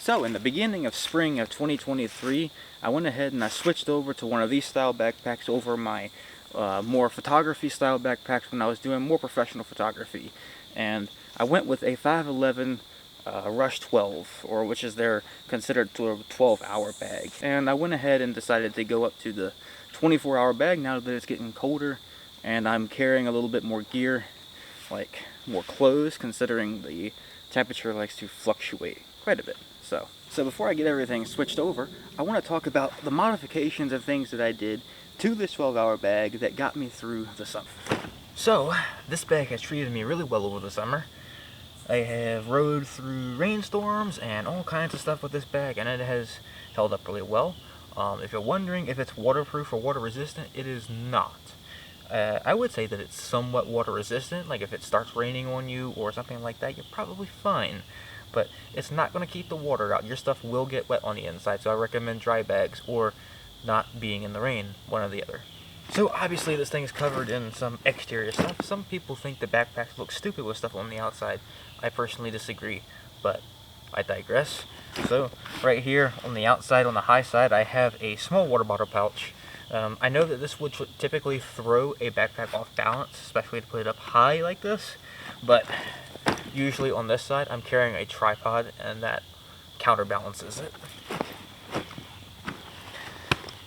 So in the beginning of spring of 2023, I went ahead and I switched over to one of these style backpacks over my more photography style backpacks when I was doing more professional photography. And I went with a 511 Rush 12, or which is their considered 12-hour bag. And I went ahead and decided to go up to the 24-hour bag now that it's getting colder, and I'm carrying a little bit more gear, like more clothes, considering the temperature likes to fluctuate quite a bit. So before I get everything switched over, I want to talk about the modifications and things that I did to this 12-hour bag that got me through the summer. So this bag has treated me really well over the summer. I have rode through rainstorms and all kinds of stuff with this bag, and it has held up really well. If you're wondering if it's waterproof or water resistant, it is not. I would say that it's somewhat water resistant. Like if it starts raining on you or something like that, you're probably fine. But it's not going to keep the water out. Your stuff will get wet on the inside, so I recommend dry bags or not being in the rain, one or the other. So obviously this thing is covered in some exterior stuff. Some people think the backpacks look stupid with stuff on the outside. I personally disagree, but I digress. So right here on the outside, on the high side, I have a small water bottle pouch. I know that this would typically throw a backpack off balance, especially to put it up high like this, but usually on this side I'm carrying a tripod and that counterbalances it.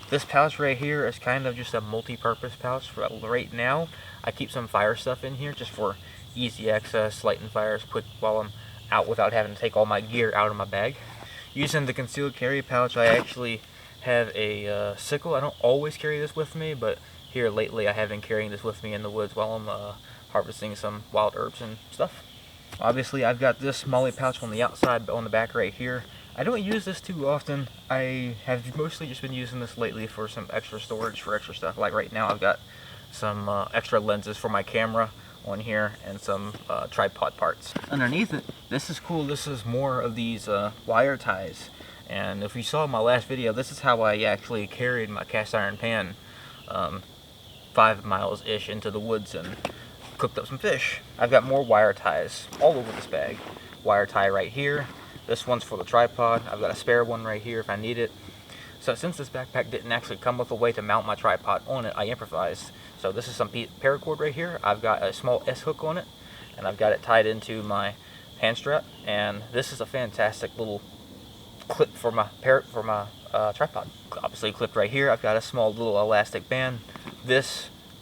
This pouch right here is kind of just a multi-purpose pouch. For right now, I keep some fire stuff in here just for easy access, lighting fires quick while I'm out without having to take all my gear out of my bag. Using the concealed carry pouch, I actually have a sickle. I don't always carry this with me, but here lately I have been carrying this with me in the woods while I'm harvesting some wild herbs and stuff. Obviously I've got this MOLLE pouch on the outside, but on the back right here, I don't use this too often. I have mostly just been using this lately for some extra storage for extra stuff. Like right now I've got some extra lenses for my camera on here and some tripod parts. Underneath it, this is cool. This is more of these wire ties. And if you saw my last video, this is how I actually carried my cast iron pan 5 miles-ish into the woods and cooked up some fish. I've got more wire ties all over this bag. Wire tie right here. This one's for the tripod. I've got a spare one right here if I need it. So since this backpack didn't actually come with a way to mount my tripod on it, I improvised. So this is some paracord right here. I've got a small S-hook on it, and I've got it tied into my hand strap. And this is a fantastic little clip for my tripod. Obviously clipped right here. I've got a small little elastic band.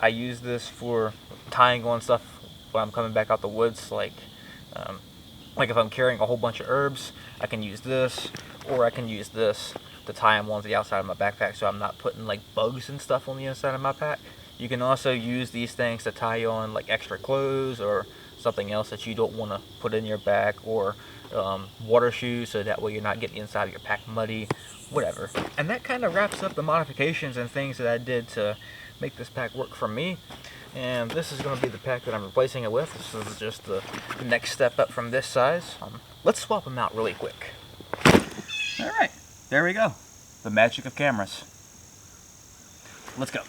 I use this for tying on stuff when I'm coming back out the woods, like if I'm carrying a whole bunch of herbs, I can use this, or I can use this to tie them onto the outside of my backpack so I'm not putting like bugs and stuff on the inside of my pack. You can also use these things to tie on like extra clothes or something else that you don't want to put in your bag, or water shoes, so that way you're not getting the inside of your pack muddy, whatever. And that kind of wraps up the modifications and things that I did to make this pack work for me. And this is going to be the pack that I'm replacing it with. This is just the next step up from this size. Let's swap them out really quick. Alright, there we go. The magic of cameras. Let's go.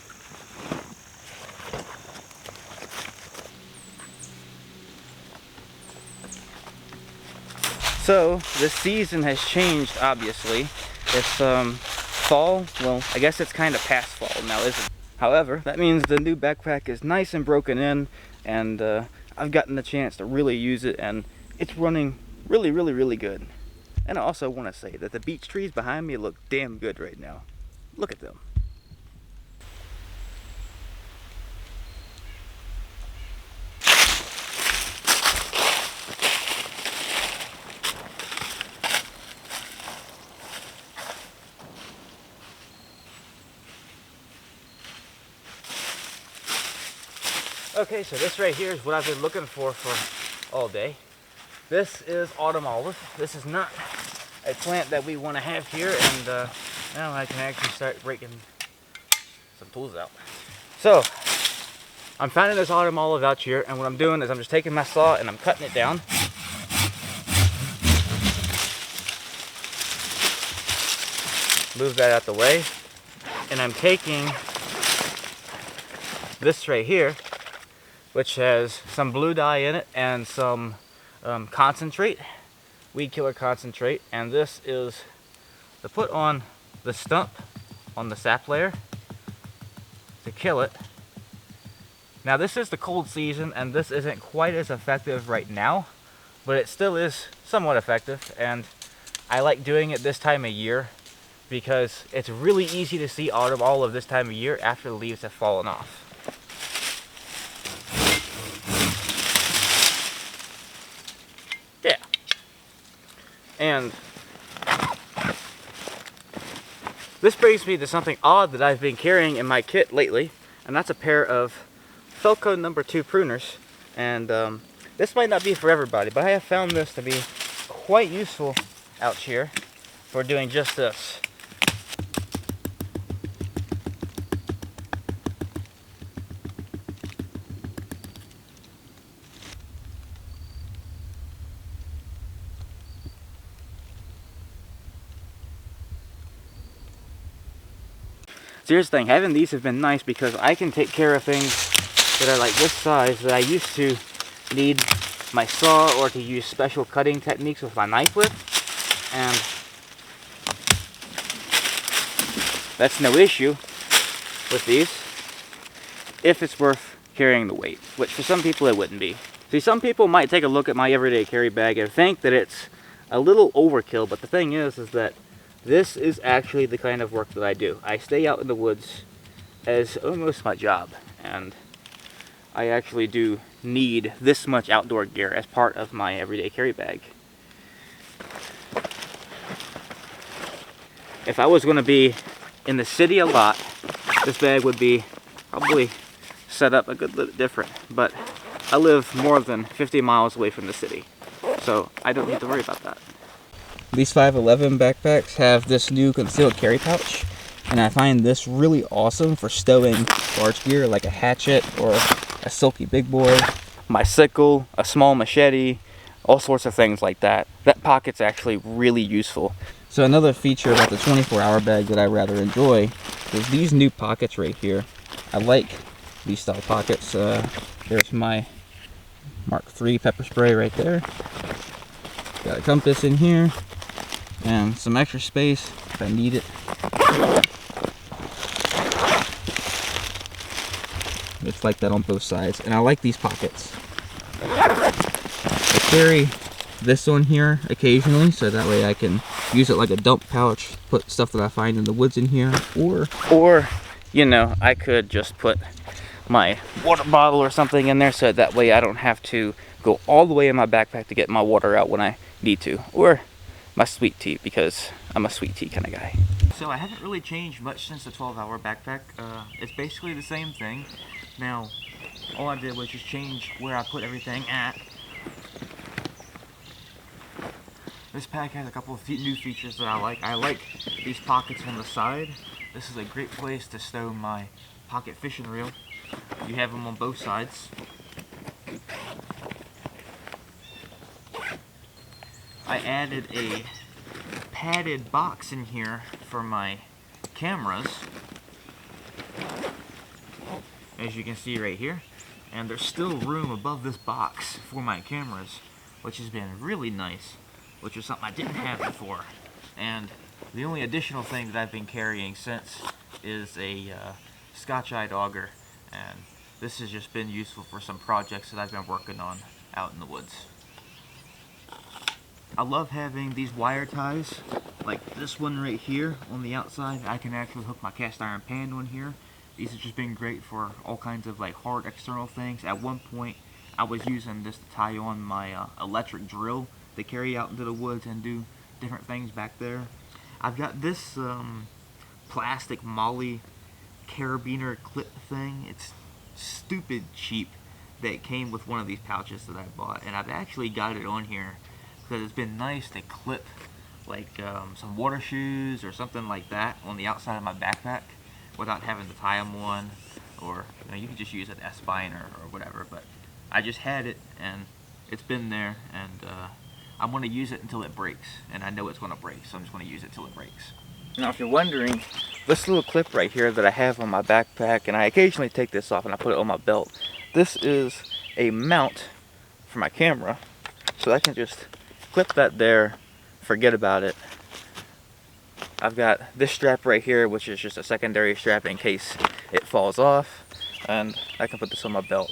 So, this season has changed, obviously. It's fall. Well, I guess it's kind of past fall now, isn't it? However, that means the new backpack is nice and broken in, and I've gotten the chance to really use it, and it's running really, really, really good. And I also want to say that the beech trees behind me look damn good right now. Look at them. Okay, so this right here is what I've been looking for all day. This is autumn olive. This is not a plant that we want to have here, and now I can actually start breaking some tools out. So, I'm finding this autumn olive out here, and what I'm doing is I'm just taking my saw and I'm cutting it down. Move that out the way. And I'm taking this right here, which has some blue dye in it and some concentrate. weed killer concentrate, and this is to put on the stump on the sap layer to kill it. Now this is the cold season and this isn't quite as effective right now, but it still is somewhat effective, and I like doing it this time of year because it's really easy to see autumn all of this time of year after the leaves have fallen off. Yeah. And this brings me to something odd that I've been carrying in my kit lately, and that's a pair of Felco No. 2 pruners. And this might not be for everybody, but I have found this to be quite useful out here for doing just this. So here's the thing, having these have been nice because I can take care of things that are like this size that I used to need my saw or to use special cutting techniques with my knife with, and that's no issue with these if it's worth carrying the weight, which for some people it wouldn't be. See, some people might take a look at my everyday carry bag and think that it's a little overkill, but the thing is that this is actually the kind of work that I do. I stay out in the woods as almost my job, and I actually do need this much outdoor gear as part of my everyday carry bag. If I was going to be in the city a lot, this bag would be probably set up a good bit different, but I live more than 50 miles away from the city, so I don't need to worry about that. These 511 backpacks have this new concealed carry pouch, and I find this really awesome for stowing large gear like a hatchet or a silky big boy, my sickle, a small machete, all sorts of things like that. That pocket's actually really useful. So another feature about the 24-hour bag that I rather enjoy is these new pockets right here. I like these style pockets. There's my Mark III pepper spray right there. Got a compass in here and some extra space if I need it. It's like that on both sides, and I like these pockets. I carry this one here occasionally, so that way I can use it like a dump pouch, put stuff that I find in the woods in here, or you know, I could just put my water bottle or something in there, so that way I don't have to go all the way in my backpack to get my water out when I need to, or my sweet tea, because I'm a sweet tea kind of guy. So I haven't really changed much since the 12-hour backpack. It's basically the same thing. Now, all I did was just change where I put everything at. This pack has a couple of new features that I like. I like these pockets on the side. This is a great place to stow my pocket fishing reel. You have them on both sides. I added a padded box in here for my cameras, as you can see right here, and there's still room above this box for my cameras, which has been really nice, which is something I didn't have before. And the only additional thing that I've been carrying since is a Scotch-eyed auger, and this has just been useful for some projects that I've been working on out in the woods. I love having these wire ties, like this one right here on the outside. I can actually hook my cast iron pan on here. These have just been great for all kinds of like hard external things. At one point I was using this to tie on my electric drill to carry out into the woods and do different things back there. I've got this plastic Molly carabiner clip thing. It's stupid cheap, that came with one of these pouches that I bought, and I've actually got it on here because it's been nice to clip like some water shoes or something like that on the outside of my backpack without having to tie them on, or you know, you can just use an S-spine or whatever, but I just had it and it's been there, and I'm going to use it until it breaks, and I know it's going to break, so I'm just going to use it till it breaks. Now if you're wondering, this little clip right here that I have on my backpack, and I occasionally take this off and I put it on my belt, this is a mount for my camera, so I can just clip that there, forget about it. I've got this strap right here, which is just a secondary strap in case it falls off, and I can put this on my belt.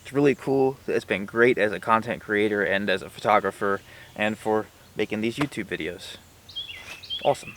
It's really cool. It's been great as a content creator and as a photographer and for making these YouTube videos. Awesome.